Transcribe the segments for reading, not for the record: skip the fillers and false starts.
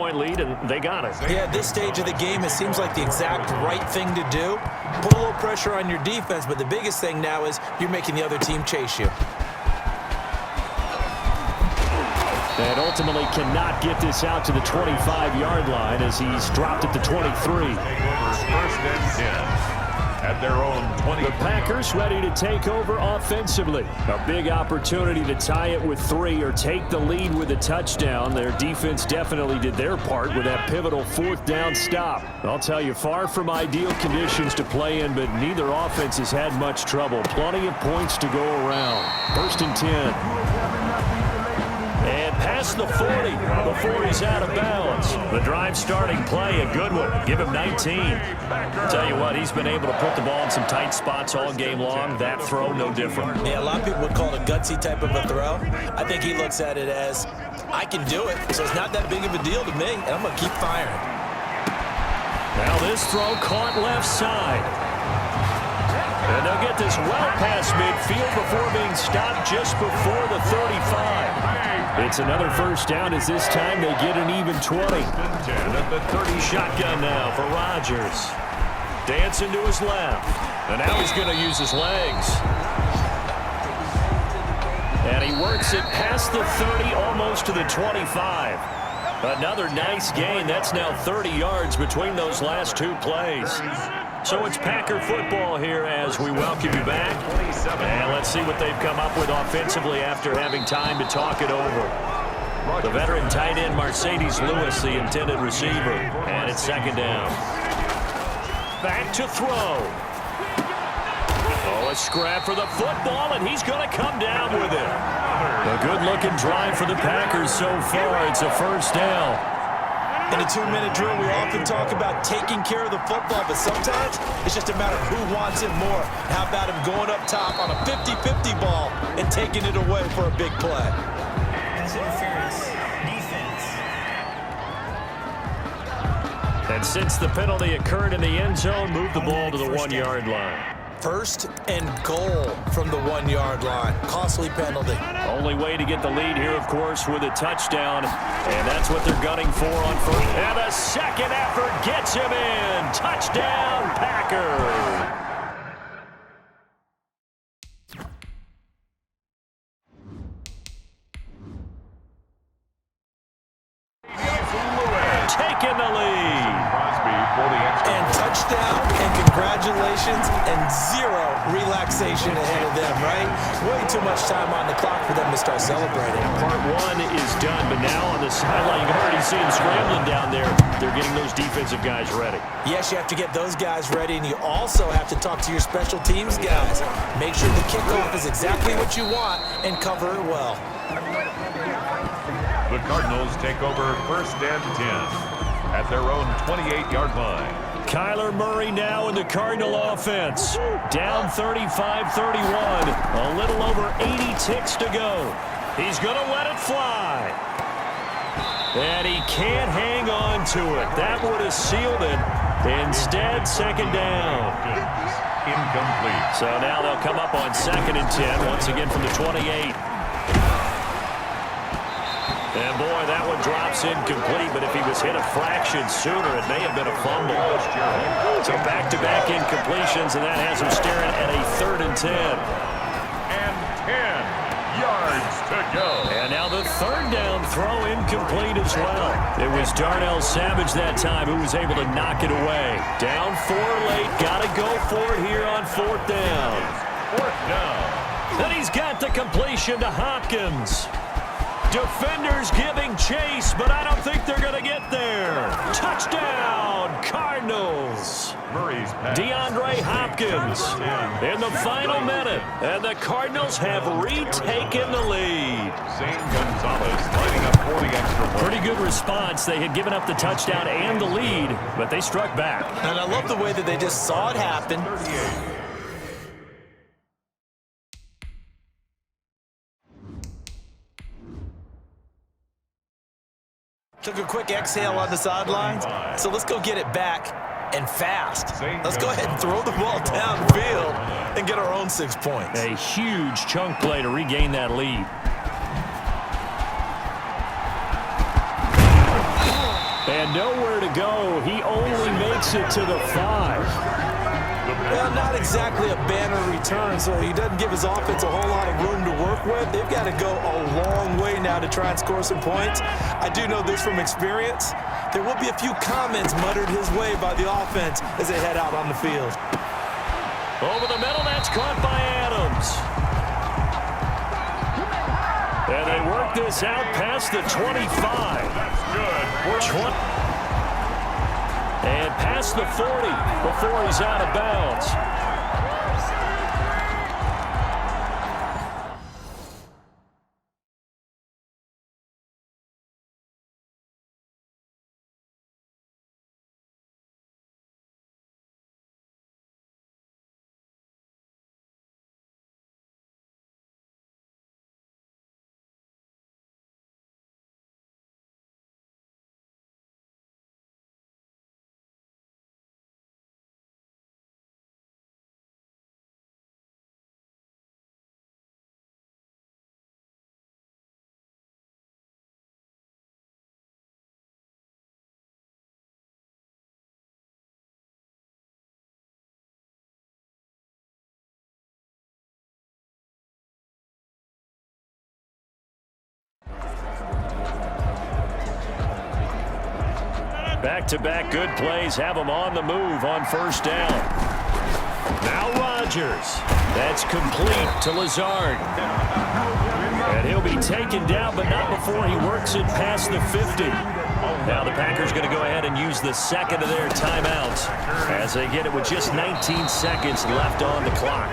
Point lead, and they got it. Yeah, at this stage of the game, it seems like the exact right thing to do. Put a little pressure on your defense, but the biggest thing now is you're making the other team chase you. And ultimately cannot get this out to the 25-yard line as he's dropped at the 23. First and 10. At their own 20. The Packers ready to take over offensively. A big opportunity to tie it with 3 or take the lead with a touchdown. Their defense definitely did their part with that pivotal 4th down stop. I'll tell you, far from ideal conditions to play in, but neither offense has had much trouble. Plenty of points to go around. 1st and 10. And past the 40 before he's out of bounds. The drive starting play, a good one. Give him 19. Tell you what, he's been able to put the ball in some tight spots all game long. That throw, no different. Yeah, a lot of people would call it a gutsy type of a throw. I think he looks at it as, I can do it, so it's not that big of a deal to me, and I'm going to keep firing. Now this throw caught left side. And they'll get this well past midfield before being stopped just before the 35. It's another 1st down as this time they get an even 20. At the 30. Shotgun now for Rodgers. Dancing to his left. And now he's going to use his legs. And he works it past the 30, almost to the 25. Another nice gain. That's now 30 yards between those last 2 plays. So it's Packer football here as we welcome you back. And let's see what they've come up with offensively after having time to talk it over. The veteran tight end Mercedes Lewis, the intended receiver. And it's 2nd down. Back to throw. Oh, a scrap for the football, and he's going to come down with it. A good-looking drive for the Packers so far. It's a 1st down. In a 2-minute drill, we often talk about taking care of the football, but sometimes it's just a matter of who wants it more. How about him going up top on a 50-50 ball and taking it away for a big play? Pass interference. Defense. And since the penalty occurred in the end zone, move the ball to the 1-yard line. 1st and goal from the 1-yard line. Costly penalty. Only way to get the lead here, of course, with a touchdown. And that's what they're gunning for on 1st. And the 2nd effort gets him in. Touchdown, Packers. Taking the lead. And touchdown, and congratulations, and 0 relaxation ahead of them, right? Way too much time on the clock for them to start celebrating. Part 1 is done, but now on the sideline, you can already see him scrambling down there. They're getting those defensive guys ready. Yes, you have to get those guys ready, and you also have to talk to your special teams guys. Make sure the kickoff is exactly what you want and cover it well. The Cardinals take over 1st and 10 at their own 28-yard line. Kyler Murray now in the Cardinal offense. Down 35-31. A little over 80 ticks to go. He's going to let it fly. And he can't hang on to it. That would have sealed it. Instead, 2nd down. Incomplete. So now they'll come up on 2nd and 10. Once again from the 28. And boy, that one drops incomplete, but if he was hit a fraction sooner, it may have been a fumble. So back-to-back incompletions, and that has him staring at a 3rd and 10. And 10 yards to go. And now the 3rd down throw incomplete as well. It was Darnell Savage that time who was able to knock it away. Down 4 late, got to go for it here on 4th down. 4th down. And he's got the completion to Hopkins. Defenders giving chase, but I don't think they're going to get there. Touchdown, Cardinals. Murray's pass. DeAndre Hopkins in the final minute, and the Cardinals have retaken the lead. Zane Gonzalez lining up for the extra point. Pretty good response. They had given up the touchdown and the lead, but they struck back. And I love the way that they just saw it happen. Took a quick exhale on the sidelines, so let's go get it back and fast. Let's go ahead and throw the ball downfield and get our own 6 points. A huge chunk play to regain that lead. And nowhere to go. He only makes it to the 5. Well, not exactly a banner return, so he doesn't give his offense a whole lot of room to work with. They've got to go a long way now to try and score some points. I do know this from experience. There will be a few comments muttered his way by the offense as they head out on the field. Over the middle, that's caught by Adams. And they work this out past the 25. That's good. And past the 40 before he's out of bounds. Back-to-back good plays have him on the move on first down. Now Rodgers. That's complete to Lazard. And he'll be taken down, but not before he works it past the 50. Now the Packers going to go ahead and use the second of their timeouts as they get it with just 19 seconds left on the clock.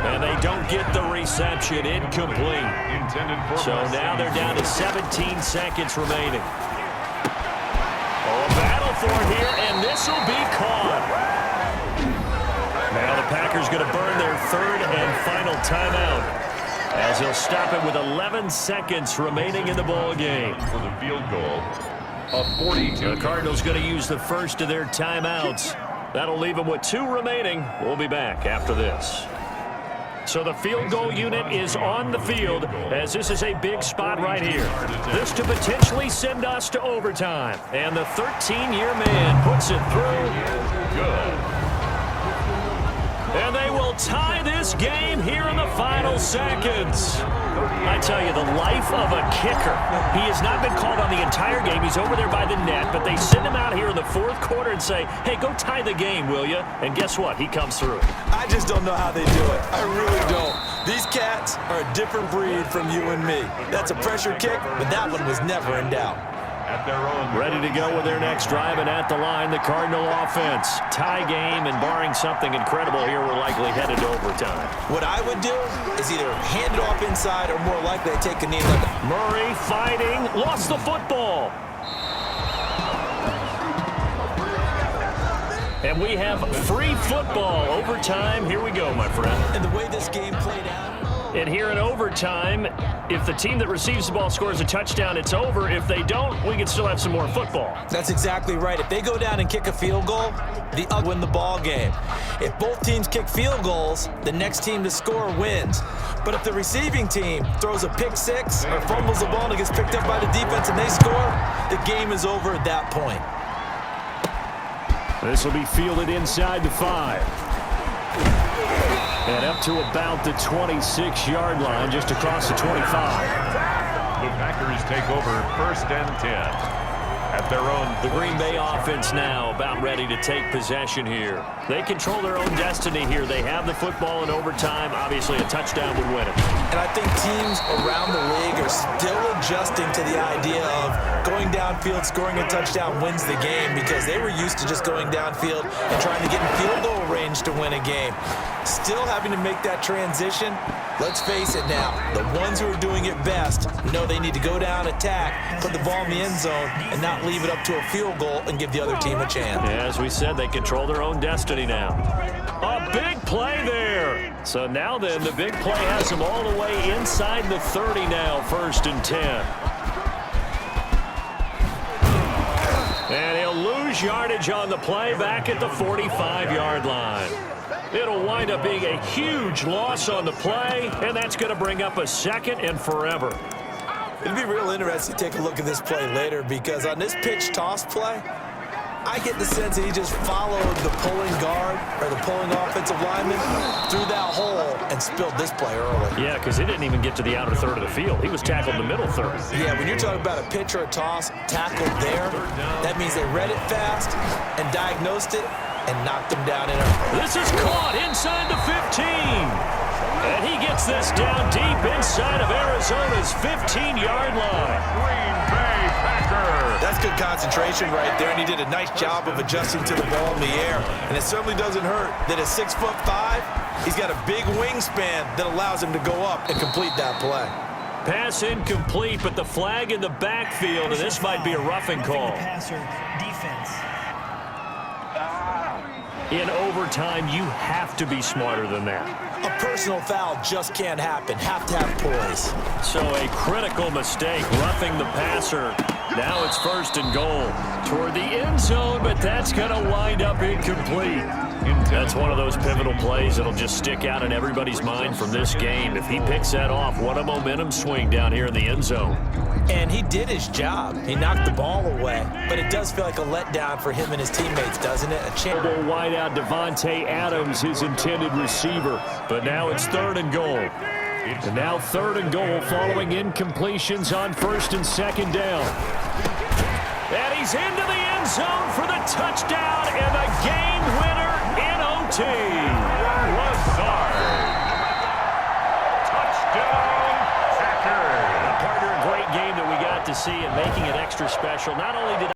And they don't get the reception. Incomplete. So now they're down to 17 seconds remaining. Oh, a battle for it here, and this will be caught. Now the Packers going to burn their third and final timeout as he'll stop it with 11 seconds remaining in the ball game. For the field goal of 42. The Cardinals going to use the first of their timeouts. That'll leave them with 2 remaining. We'll be back after this. So the field goal unit is on the field as this is a big spot right here. This to potentially send us to overtime. And the 13-year man puts it through. Good. And they will tie this game here in the final seconds. I tell you, the life of a kicker. He has not been called on the entire game. He's over there by the net, but they send him out here in the fourth quarter and say, hey, go tie the game, will you? And guess what? He comes through. I just don't know how they do it. I really don't. These cats are a different breed from you and me. That's a pressure kick, but that one was never in doubt. At their own. Ready to go with their next drive, and at the line, the Cardinal offense. Tie game, and barring something incredible here, we're likely headed to overtime. What I would do is either hand it off inside or more likely take a knee. Murray fighting, lost the football. And we have free football. Overtime, here we go, my friend. And the way this game played out. And here in overtime, if the team that receives the ball scores a touchdown, it's over. If they don't, we can still have some more football. That's exactly right. If they go down and kick a field goal, the other win the ball game. If both teams kick field goals, the next team to score wins. But if the receiving team throws a pick six or fumbles the ball and it gets picked up by the defense and they score, the game is over at that point. This will be fielded inside the 5. And up to about the 26-yard line, just across the 25. The Packers take over first and 10. At their own. The Green Bay offense now about ready to take possession here. They control their own destiny here. They have the football in overtime. Obviously, a touchdown would win it. And I think teams around the league are still adjusting to the idea of going downfield, scoring a touchdown wins the game because they were used to just going downfield and trying to get in field goal range to win a game. Still having to make that transition. Let's face it now, the ones who are doing it best know they need to go down, attack, put the ball in the end zone, and not leave it up to a field goal and give the other team a chance. Yeah, as we said, they control their own destiny now. A big play there. So now then, the big play has them all the way inside the 30 now, first and 10. And he'll lose yardage on the play back at the 45-yard line. It'll wind up being a huge loss on the play, and that's going to bring up a second and forever. It'd be real interesting to take a look at this play later because on this pitch toss play, I get the sense that he just followed the pulling guard or the pulling offensive lineman through that hole and spilled this play early. Yeah, because he didn't even get to the outer third of the field. He was tackled in the middle third. Yeah, when you're talking about a pitch or a toss tackled there, that means they read it fast and diagnosed it and knocked him down in a... This is caught inside the 15. And he gets this down deep inside of Arizona's 15-yard line. Green Bay Packers. That's good concentration right there, and he did a nice job of adjusting to the ball in the air. And it certainly doesn't hurt that at 6'5", he's got a big wingspan that allows him to go up and complete that play. Pass incomplete, but the flag in the backfield, and this might be a roughing call. Passer, defense. In overtime, you have to be smarter than that. A personal foul just can't happen. Have to have poise. So a critical mistake, roughing the passer. Now it's 1st and goal toward the end zone, but that's going to wind up incomplete. That's one of those pivotal plays that'll just stick out in everybody's mind from this game. If he picks that off, what a momentum swing down here in the end zone. And he did his job. He knocked the ball away. But it does feel like a letdown for him and his teammates, doesn't it? A chance. Wideout Devontae Adams, his intended receiver. But now it's 3rd and goal. And now 3rd and goal following incompletions on 1st and 2nd down. And he's into the end zone for the touchdown and the game winner in OT. Lazard. Touchdown, Packers. Partner, a great game that we got to see and making it extra special. Not only did